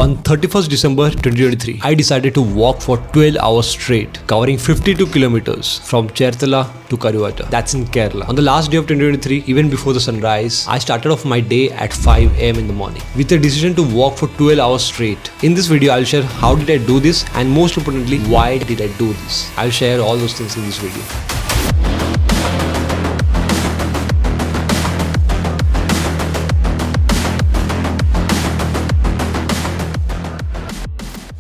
On 31st December 2023, I decided to walk for 12 hours straight, covering 52 kilometers from Cherthala to Karuvatta. That's in Kerala. On the last day of 2023, even before the sunrise, I started off my day at 5 am in the morning with a decision to walk for 12 hours straight. In this video, I'll share how did I do this and most importantly, why did I do this. I'll share all those things in this video.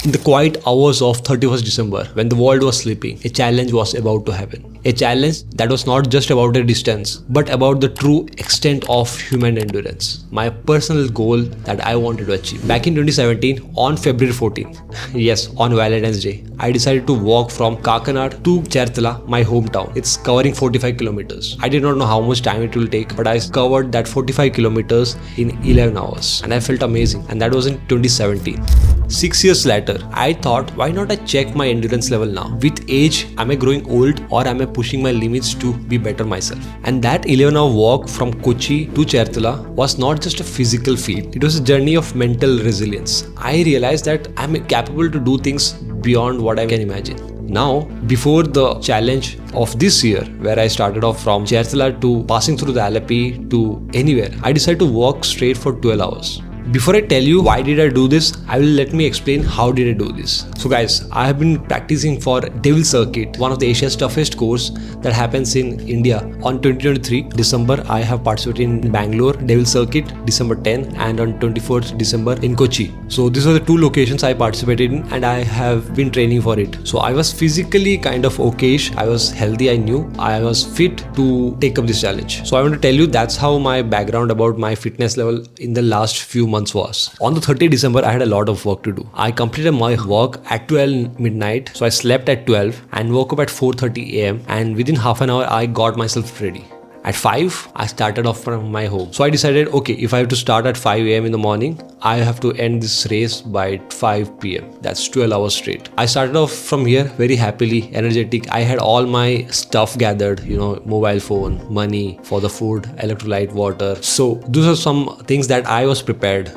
In the quiet hours of 31st December, when the world was sleeping, a challenge was about to happen. A challenge that was not just about a distance, but about the true extent of human endurance. My personal goal that I wanted to achieve. Back in 2017, on February 14th, yes, on Valentine's Day, I decided to walk from Kakinada to Cherthala, my hometown. It's covering 45 kilometers. I did not know how much time it will take, but I covered that 45 kilometers in 11 hours. And I felt amazing. And that was in 2017. 6 years later, I thought, why not I check my endurance level now? With age, am I growing old or am I pushing my limits to be better myself? And that 11-hour walk from Kochi to Cherthala was not just a physical feat. It was a journey of mental resilience. I realized that I'm capable to do things beyond what I can imagine. Now, before the challenge of this year, where I started off from Cherthala to passing through the Alappi to anywhere, I decided to walk straight for 12 hours. Before I tell you why did I do this, let me explain how did I do this. So guys, I have been practicing for Devil Circuit, one of the Asia's toughest course that happens in India. On 2023 December, I have participated in Bangalore Devil Circuit, December 10, and on 24th December in Kochi. So these are the two locations I participated in and I have been training for it. So I was physically kind of okayish, I was healthy, I knew I was fit to take up this challenge. So I want to tell you that's how my background about my fitness level in the last few months was. On the 30th December, I had a lot of work to do. I completed my work at 12 midnight. So I slept at 12 and woke up at 4:30 am and within half an hour, I got myself ready. At 5, I started off from my home. So I decided, okay, if I have to start at 5 am in the morning, I have to end this race by 5 pm. That's 12 hours straight. I started off from here very happily, energetic. I had all my stuff gathered, mobile phone, money for the food, electrolyte, water. So those are some things that I was prepared.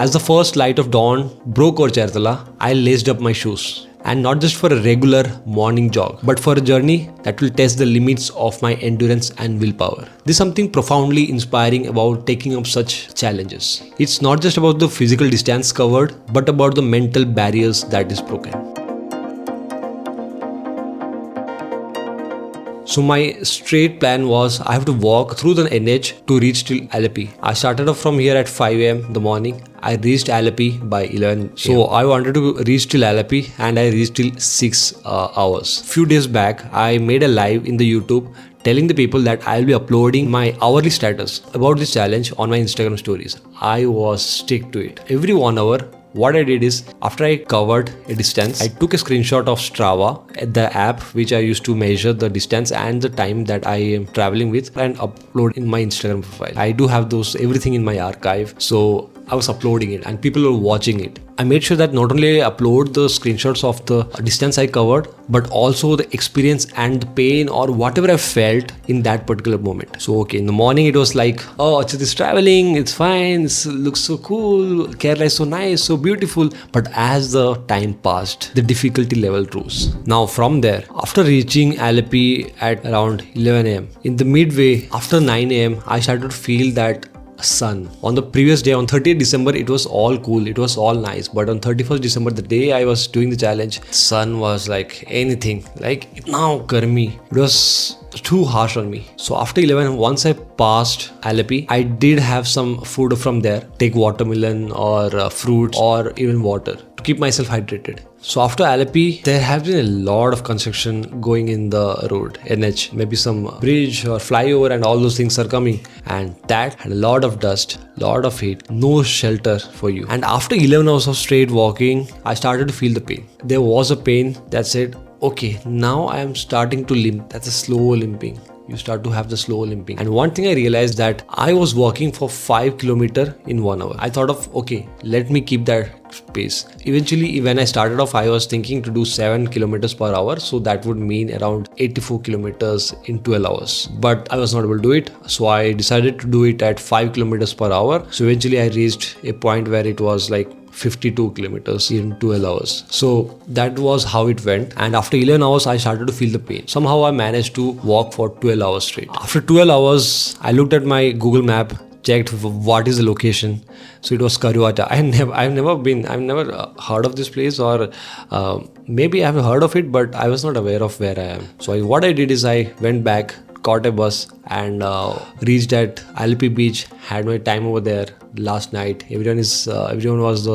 As the first light of dawn broke over Cherthala, I laced up my shoes. And not just for a regular morning jog, but for a journey that will test the limits of my endurance and willpower. There's something profoundly inspiring about taking up such challenges. It's not just about the physical distance covered, but about the mental barriers that is broken. So my straight plan was I have to walk through the NH to reach till Alappi. I started off from here at 5 am in the morning. I reached Alappi by 11 am. So I wanted to reach till Alappi and I reached till 6 hours. Few days back, I made a live in the YouTube telling the people that I'll be uploading my hourly status about this challenge on my Instagram stories. I was stick to it. Every 1 hour, what I did is, after I covered a distance, I took a screenshot of Strava, the app which I used to measure the distance and the time that I am traveling with, and upload in my Instagram profile. I do have those everything in my archive, so I was uploading it and people were watching it. I made sure that not only I upload the screenshots of the distance I covered, but also the experience and the pain or whatever I felt in that particular moment. So okay, in the morning it was like, oh, Achyut is traveling, it's fine, it looks so cool, Kerala is so nice, so beautiful. But as the time passed, the difficulty level rose. Now from there, after reaching Alappi at around 11 am, in the midway, after 9 am, I started to feel that sun. On the previous day, on 30th December, it was all cool, it was all nice. But on 31st December, the day I was doing the challenge, sun was like anything, like now garmi. It was too harsh on me. So after 11, once I passed Alappi, I did have some food from there, take watermelon or fruits or even water to keep myself hydrated. So after Alappi, there have been a lot of construction going in the road, NH, maybe some bridge or flyover and all those things are coming. And that had a lot of dust, lot of heat, no shelter for you. And after 11 hours of straight walking, I started to feel the pain. There was a pain that said, okay, now I am starting to limp. That's a slow limping. you start to have the slow limping. And one thing I realized that I was walking for 5 kilometers in 1 hour. I thought of, okay, let me keep that pace. Eventually, when I started off, I was thinking to do 7 kilometers per hour. So that would mean around 84 kilometers in 12 hours. But I was not able to do it. So I decided to do it at 5 kilometers per hour. So eventually I reached a point where it was like 52 kilometers in 12 hours. So that was how it went. And after 11 hours, I started to feel the pain. Somehow I managed to walk for 12 hours straight. After 12 hours, I looked at my Google map, checked what is the location. So it was Karuvatta. I've never heard of this place, or maybe I've heard of it, but I was not aware of where I am. So what I did is I went back, caught a bus, and reached at Alappuzha beach. Had my time over there last night. Everyone was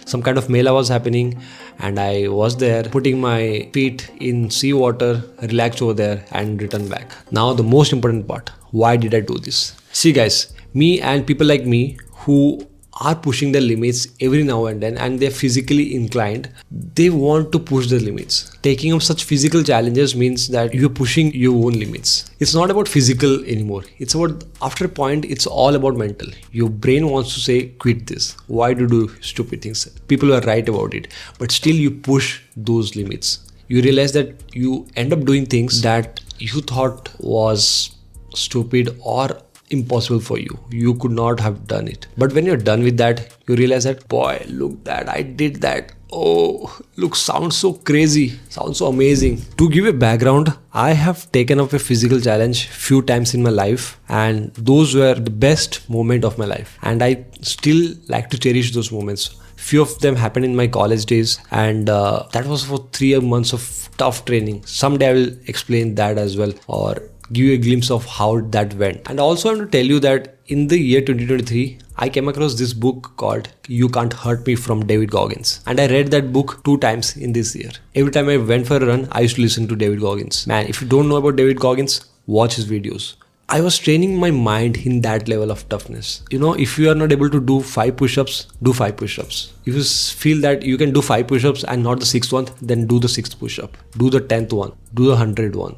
some kind of mela was happening, and I was there putting my feet in sea water, relaxed over there, and returned back. Now the most important part: why did I do this? See, guys, me and people like me who are pushing the limits every now and then, and they're physically inclined, they want to push the limits. Taking up such physical challenges means that you're pushing your own limits. It's not about physical anymore. It's about, after a point, it's all about mental. Your brain wants to say, quit this. Why do you do stupid things? People are right about it, but still you push those limits. You realize that you end up doing things that you thought was stupid or impossible for you. You could not have done it. But when you're done with that, you realize that, boy, look that, I did that. Oh, look, sounds so crazy, sounds so amazing. To give a background, I have taken up a physical challenge few times in my life, and those were the best moment of my life. And I still like to cherish those moments. Few of them happened in my college days, and that was for 3 months of tough training. Someday I will explain that as well, or give you a glimpse of how that went. And also I want to tell you that in the year 2023, I came across this book called You Can't Hurt Me from David Goggins. And I read that book 2 times in this year. Every time I went for a run, I used to listen to David Goggins. Man, if you don't know about David Goggins, watch his videos. I was training my mind in that level of toughness. You know, if you are not able to do 5 push-ups, do 5 push-ups. If you feel that you can do 5 push-ups and not the 6th one, then do the 6th push-up. Do the 10th one. Do the 100th one.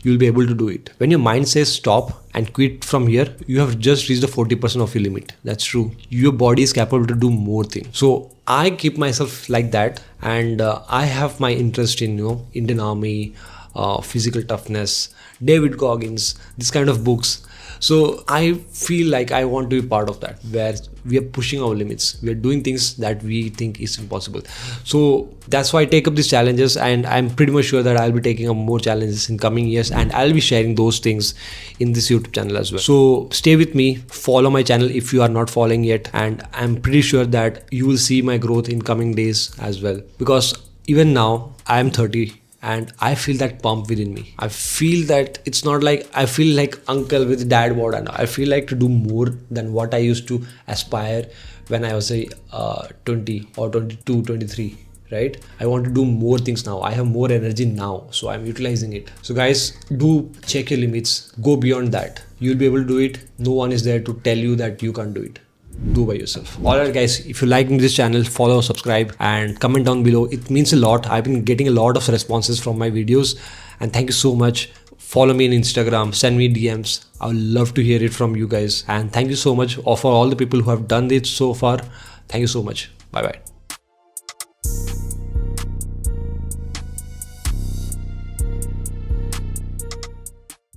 You'll be able to do it. When your mind says stop and quit from here, you have just reached the 40% of your limit. That's true. Your body is capable to do more things. So I keep myself like that, and I have my interest in, Indian Army, physical toughness, David Goggins, this kind of books. So I feel like I want to be part of that, where we are pushing our limits. We are doing things that we think is impossible. So that's why I take up these challenges, and I'm pretty much sure that I'll be taking up more challenges in coming years, and I'll be sharing those things in this YouTube channel as well. So stay with me, follow my channel if you are not following yet, and I'm pretty sure that you will see my growth in coming days as well. Because even now, I am 30. And I feel that pump within me. I feel that it's not like I feel like uncle with dad bod. I feel like to do more than what I used to aspire when I was 20 or 22, 23. Right? I want to do more things now. I have more energy now, so I'm utilizing it. So guys, do check your limits. Go beyond that. You'll be able to do it. No one is there to tell you that you can't do it. Do by yourself. Alright guys, if you like this channel, follow, subscribe, and comment down below. It means a lot. I've been getting a lot of responses from my videos, and thank you so much. Follow me on Instagram, send me DMs. I would love to hear it from you guys, and thank you so much for all the people who have done this so far. Thank you so much. Bye bye.